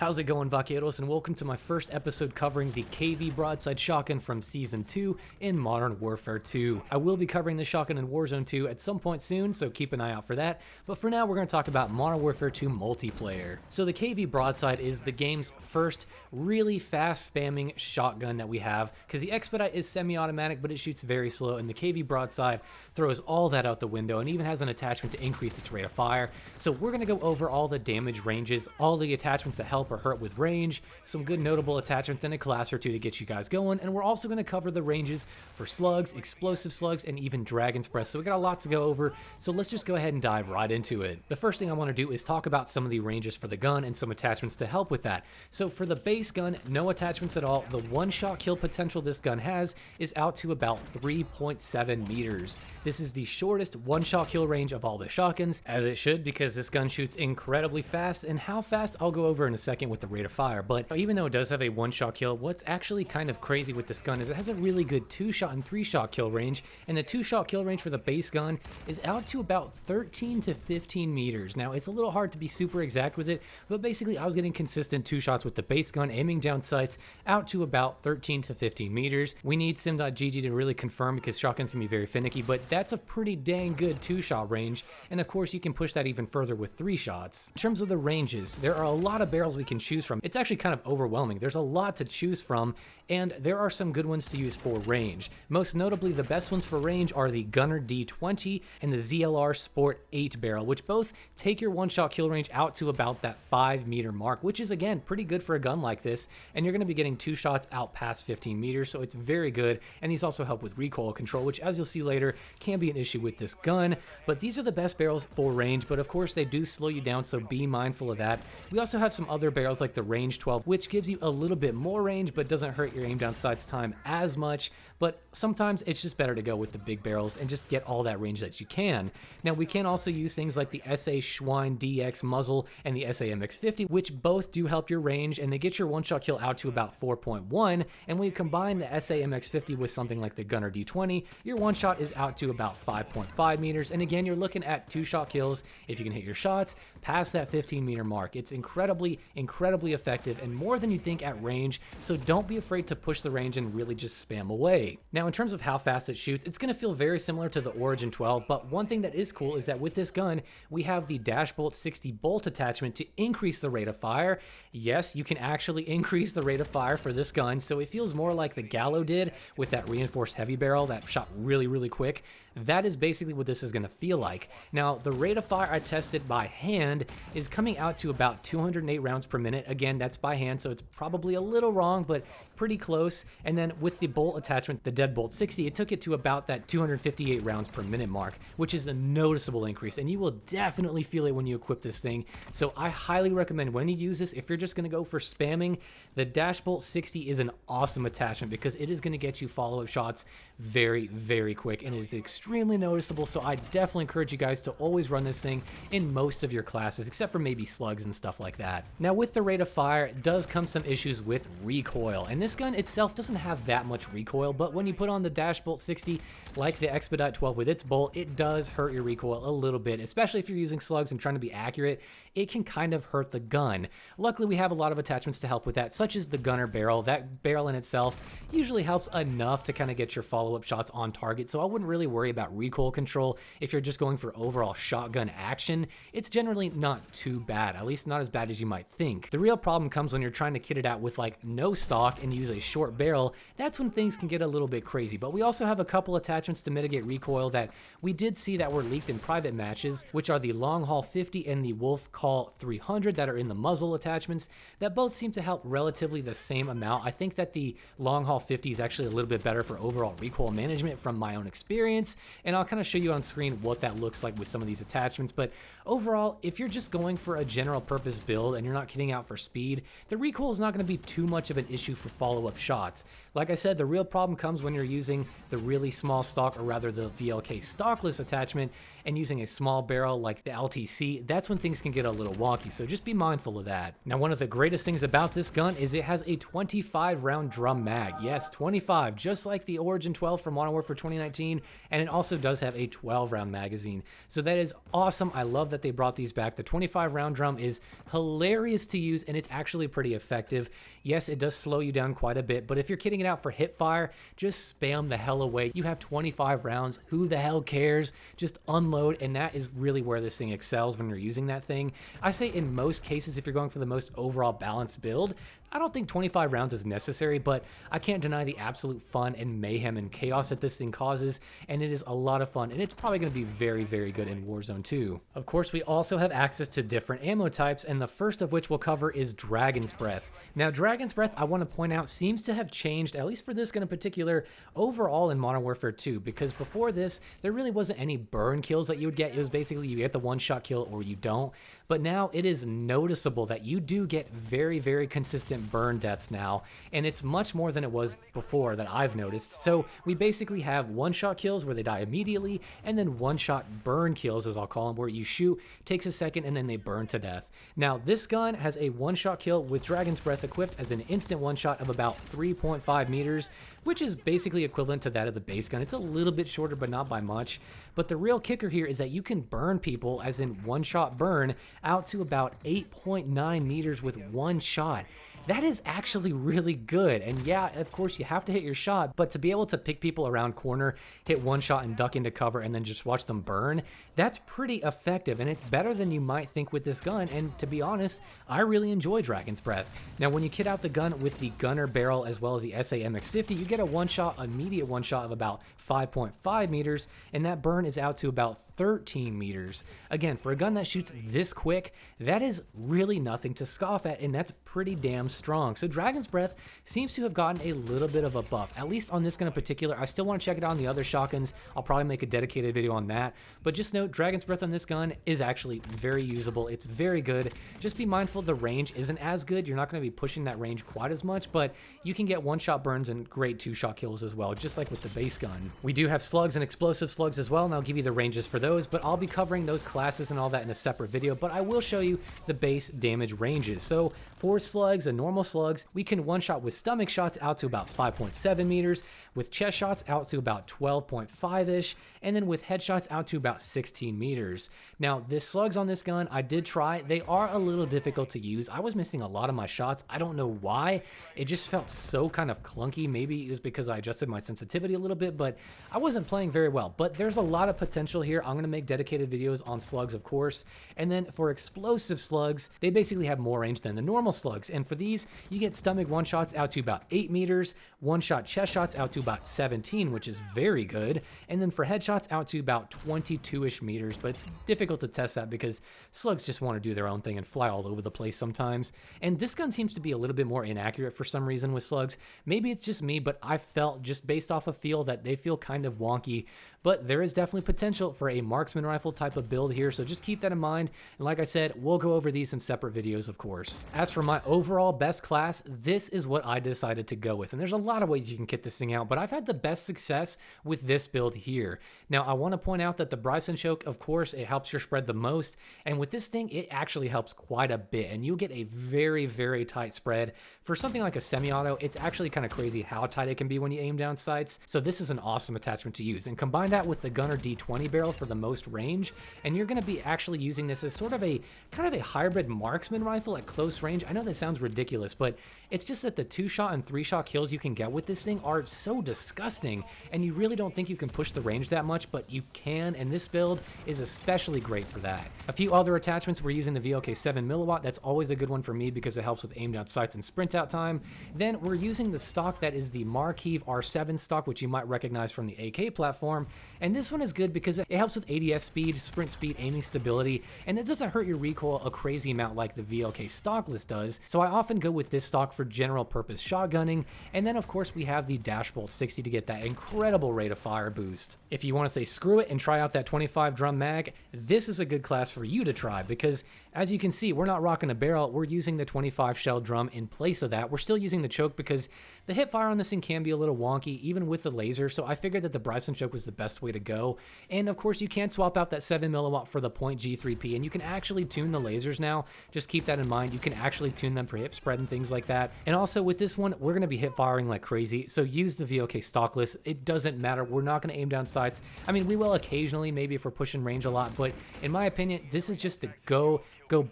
How's it going, vaqueros, and welcome to my first episode covering the KV Broadside Shotgun from Season 2 in Modern Warfare 2. I will be covering the shotgun in Warzone 2 at some point soon, so keep an eye out for that, but for now we're going to talk about Modern Warfare 2 multiplayer. So the KV Broadside is the game's first really fast spamming shotgun that we have, because the Expedite is semi-automatic but it shoots very slow, and the KV Broadside throws all that out the window and even has an attachment to increase its rate of fire. So we're going to go over all the damage ranges, all the attachments that help or hurt with range, some good notable attachments, and a class or two to get you guys going. And we're also going to cover the ranges for slugs, explosive slugs, and even dragon's breath. So we got a lot to go over, so let's just go ahead and dive right into it. The first thing I want to do is talk about some of the ranges for the gun and some attachments to help with that. So for the base gun, no attachments at all. The one-shot kill potential this gun has is out to about 3.7 meters. This is the shortest one-shot kill range of all the shotguns, as it should, because this gun shoots incredibly fast, and how fast I'll go over in a second with the rate of fire. But even though it does have a one-shot kill, what's actually kind of crazy with this gun is it has a really good two-shot and three-shot kill range, and the two-shot kill range for the base gun is out to about 13 to 15 meters. Now, it's a little hard to be super exact with it, but basically I was getting consistent two shots with the base gun, aiming down sights out to about 13 to 15 meters. We need sim.gg to really confirm because shotguns can be very finicky, but that's a pretty dang good two-shot range, and of course you can push that even further with three shots. In terms of the ranges, there are a lot of barrels we can choose from. It's actually kind of overwhelming. There's a lot to choose from, and there are some good ones to use for range. Most notably, the best ones for range are the Gunner D20 and the ZLR Sport 8 barrel, which both take your one-shot kill range out to about that 5-meter mark, which is, again, pretty good for a gun like this, and you're going to be getting two shots out past 15 meters, so it's very good, and these also help with recoil control, which, as you'll see later, can be an issue with this gun, but these are the best barrels for range, but of course they do slow you down, so be mindful of that. We also have some other barrels like the Range 12, which gives you a little bit more range, but doesn't hurt your aim down sights time as much, but sometimes it's just better to go with the big barrels and just get all that range that you can. Now, we can also use things like the SA Schwein DX muzzle and the SA MX50, which both do help your range, and they get your one-shot kill out to about 4.1, and when you combine the SA MX50 with something like the Gunner D20, your one-shot is out to about 5.5 meters, and again, you're looking at two-shot kills if you can hit your shots past that 15-meter mark. It's incredibly effective and more than you think at range, so don't be afraid to push the range and really just spam away. Now, in terms of how fast it shoots, it's going to feel very similar to the Origin 12, but one thing that is cool is that with this gun, we have the Dashbolt 60 bolt attachment to increase the rate of fire. Yes, you can actually increase the rate of fire for this gun, so it feels more like the Gallo did with that reinforced heavy barrel that shot really quick. That is basically what this is going to feel like. Now, the rate of fire I tested by hand is coming out to about 208 rounds per minute. Again, that's by hand, so it's probably a little wrong, but pretty close. And then with the bolt attachment, the Deadbolt 60, it took it to about that 258 rounds per minute mark, which is a noticeable increase, and you will definitely feel it when you equip this thing. So I highly recommend when you use this, if you're just going to go for spamming, the Dashbolt 60 is an awesome attachment because it is going to get you follow-up shots very quick, and it's extremely noticeable, so I definitely encourage you guys to always run this thing in most of your classes, except for maybe slugs and stuff like that. Now, with the rate of fire, it does come some issues with recoil, and this gun itself doesn't have that much recoil, but when you put on the Dashbolt 60, like the Expedite 12 with its bolt, it does hurt your recoil a little bit, especially if you're using slugs and trying to be accurate. It can kind of hurt the gun. Luckily, we have a lot of attachments to help with that, such as the Gunner barrel. That barrel in itself usually helps enough to kind of get your follow-up shots on target, so I wouldn't really worry about recoil control. If you're just going for overall shotgun action, it's generally not too bad, at least not as bad as you might think. The real problem comes when you're trying to kit it out with like no stock and use a short barrel. That's when things can get a little bit crazy, but we also have a couple attachments to mitigate recoil that we did see that were leaked in private matches, which are the Long Haul 50 and the Wolf Call 300 that are in the muzzle attachments, that both seem to help relatively the same amount. I think that the Long Haul 50 is actually a little bit better for overall recoil management from my own experience, and I'll kind of show you on screen what that looks like with some of these attachments. But overall, if you're just going for a general purpose build and you're not kitting out for speed, the recoil is not going to be too much of an issue for follow-up shots. Like I said, the real problem comes when you're using the really small stock, or rather the VLK stockless attachment, and using a small barrel like the LTC, that's when things can get a little wonky, so just be mindful of that. Now, one of the greatest things about this gun is it has a 25 round drum mag. Yes, 25, just like the Origin 12 from Modern Warfare 2019, and it also does have a 12 round magazine. So that is awesome. I love that they brought these back. The 25 round drum is hilarious to use, and it's actually pretty effective. Yes, it does slow you down quite a bit, but if you're kitting it out for Hipfire, just spam the hell away. You have 25 rounds. Who the hell cares? Just unload, and that is really where this thing excels when you're using that thing. I say in most cases, if you're going for the most overall balanced build, I don't think 25 rounds is necessary, but I can't deny the absolute fun and mayhem and chaos that this thing causes, and it is a lot of fun, and it's probably going to be very, very good in Warzone 2. Of course, we also have access to different ammo types, and the first of which we'll cover is Dragon's Breath. Now, Dragon's Breath, I want to point out, seems to have changed, at least for this gun in particular, overall in Modern Warfare 2, because before this, there really wasn't any burn kills that you would get. It was basically you get the one-shot kill or you don't, but now it is noticeable that you do get very, very consistent burn deaths now, and it's much more than it was before that I've noticed. So we basically have one-shot kills where they die immediately, and then one-shot burn kills, as I'll call them, where you shoot, takes a second, and then they burn to death. Now, this gun has a one-shot kill with Dragon's Breath equipped as an instant one-shot of about 3.5 meters, which is basically equivalent to that of the base gun. It's a little bit shorter, but not by much. But the real kicker here is that you can burn people, as in one-shot burn, out to about 8.9 meters with one shot. That is actually really good, and yeah, of course you have to hit your shot, but to be able to pick people around corner, hit one shot and duck into cover and then just watch them burn, that's pretty effective, and it's better than you might think with this gun, and to be honest, I really enjoy Dragon's Breath. Now, when you kit out the gun with the gunner barrel as well as the SA-MX50, you get a one-shot, immediate one-shot of about 5.5 meters, and that burn is out to about 13 meters. Again, for a gun that shoots this quick, that is really nothing to scoff at, and that's pretty damn strong. So Dragon's Breath seems to have gotten a little bit of a buff, at least on this gun in particular. I still want to check it out on the other shotguns. I'll probably make a dedicated video on that, but just note Dragon's Breath on this gun is actually very usable. It's very good. Just be mindful the range isn't as good. You're not going to be pushing that range quite as much, but you can get one-shot burns and great two-shot kills as well, just like with the base gun. We do have slugs and explosive slugs as well, and I'll give you the ranges for those, but I'll be covering those classes and all that in a separate video, but I will show you the base damage ranges. So for slugs and normal slugs, we can one-shot with stomach shots out to about 5.7 meters, with chest shots out to about 12.5-ish, and then with headshots out to about 16 meters. Now, the slugs on this gun, I did try. They are a little difficult to use. I was missing a lot of my shots. I don't know why. It just felt so kind of clunky. Maybe it was because I adjusted my sensitivity a little bit, but I wasn't playing very well. But there's a lot of potential here. I'm going to make dedicated videos on slugs, of course. And then for explosive slugs, they basically have more range than the normal slugs. And for these, you get stomach one-shots out to about 8 meters, one-shot chest shots out to about 17, which is very good. And then for headshots out to about 22-ish meters, but it's difficult to test that because slugs just want to do their own thing and fly all over the place sometimes. And this gun seems to be a little bit more inaccurate for some reason with slugs. Maybe it's just me, but I felt just based off of feel that they feel kind of wonky. But there is definitely potential for a marksman rifle type of build here, so just keep that in mind. And like I said, we'll go over these in separate videos, of course. As for my overall best class, this is what I decided to go with. And there's a lot of ways you can kit this thing out, but I've had the best success with this build here. Now, I want to point out that the Bryson choke, of course, it helps your spread the most. And with this thing, it actually helps quite a bit. And you'll get a very, very tight spread. For something like a semi-auto, it's actually kind of crazy how tight it can be when you aim down sights. So this is an awesome attachment to use. And combine that with the Gunner D20 barrel for the most range, and you're going to be actually using this as sort of a kind of a hybrid marksman rifle at close range. I know that sounds ridiculous, but it's just that the 2-shot and 3-shot kills you can get with this thing are so disgusting, and you really don't think you can push the range that much, but you can, and this build is especially great for that. A few other attachments, we're using the VLK 7mW. That's always a good one for me because it helps with aim down sights and sprint out time. Then we're using the stock that is the Marquis R7 stock, which you might recognize from the AK platform, and this one is good because it helps with ADS speed, sprint speed, aiming stability, and it doesn't hurt your recoil a crazy amount like the VLK stockless does. So I often go with this stock for general purpose shotgunning. And then of course we have the Dashbolt 60 to get that incredible rate of fire boost. If you want to say screw it and try out that 25 drum mag, this is a good class for you to try because As you can see, we're not rocking a barrel, we're using the 25 shell drum in place of that. We're still using the choke because the hipfire on this thing can be a little wonky, even with the laser, so I figured that the Broadside choke was the best way to go. And of course, you can swap out that 7 milliwatt for the point G3P, and you can actually tune the lasers now. Just keep that in mind. You can actually tune them for hip spread and things like that. And also with this one, we're going to be hip firing like crazy, so use the VOK stockless. It doesn't matter. We're not going to aim down sights. I mean, we will occasionally, maybe if we're pushing range a lot, but in my opinion, this is just the go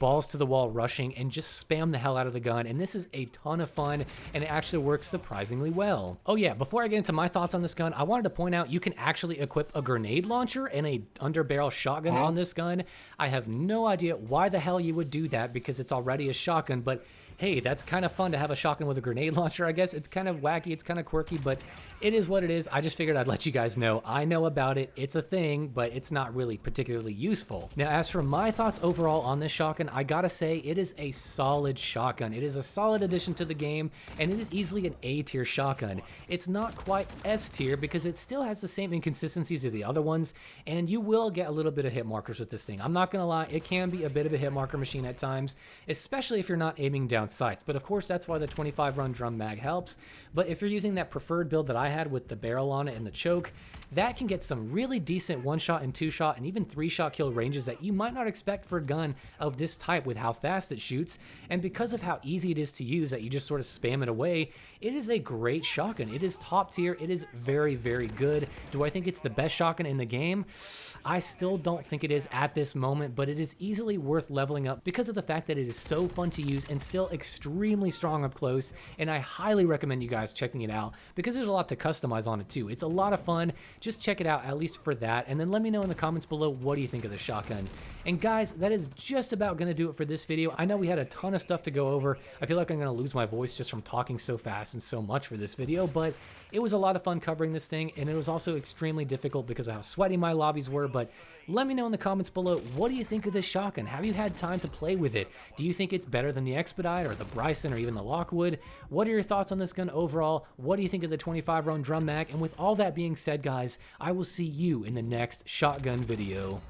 balls to the wall rushing and just spam the hell out of the gun, and this is a ton of fun, and it actually works surprisingly well. Oh yeah, before I get into my thoughts on this gun, I wanted to point out you can actually equip a grenade launcher and a underbarrel shotgun on this gun. I have no idea why the hell you would do that because it's already a shotgun, but hey, that's kind of fun to have a shotgun with a grenade launcher, I guess. It's kind of wacky, it's kind of quirky, but it is what it is. I just figured I'd let you guys know. I know about it, it's a thing, but it's not really particularly useful. Now, as for my thoughts overall on this shotgun, I gotta say, it is a solid shotgun. It is a solid addition to the game, and it is easily an A-tier shotgun. It's not quite S-tier because it still has the same inconsistencies as the other ones, and you will get a little bit of hit markers with this thing. I'm not gonna lie, it can be a bit of a hit marker machine at times, especially if you're not aiming down sights, but of course that's why the 25 round drum mag helps. But if you're using that preferred build that I had with the barrel on it and the choke, that can get some really decent 1-shot and 2-shot and even 3-shot kill ranges that you might not expect for a gun of this type with how fast it shoots. And because of how easy it is to use, that you just sort of spam it away, it is a great shotgun. It is top tier. It is very, very good. Do I think it's the best shotgun in the game? I still don't think it is at this moment, but it is easily worth leveling up because of the fact that it is so fun to use and still extremely strong up close, and I highly recommend you guys checking it out because there's a lot to customize on it too. It's a lot of fun. Just check it out, at least for that, and then let me know in the comments below what do you think of the shotgun. And guys, that is just about going to do it for this video. I know we had a ton of stuff to go over. I feel like I'm going to lose my voice just from talking so fast and so much for this video, but it was a lot of fun covering this thing, and it was also extremely difficult because of how sweaty my lobbies were. But let me know in the comments below, what do you think of this shotgun? Have you had time to play with it? Do you think it's better than the Expedite or the Bryson or even the Lockwood? What are your thoughts on this gun overall? What do you think of the 25 round drum mag? And with all that being said, guys, I will see you in the next shotgun video.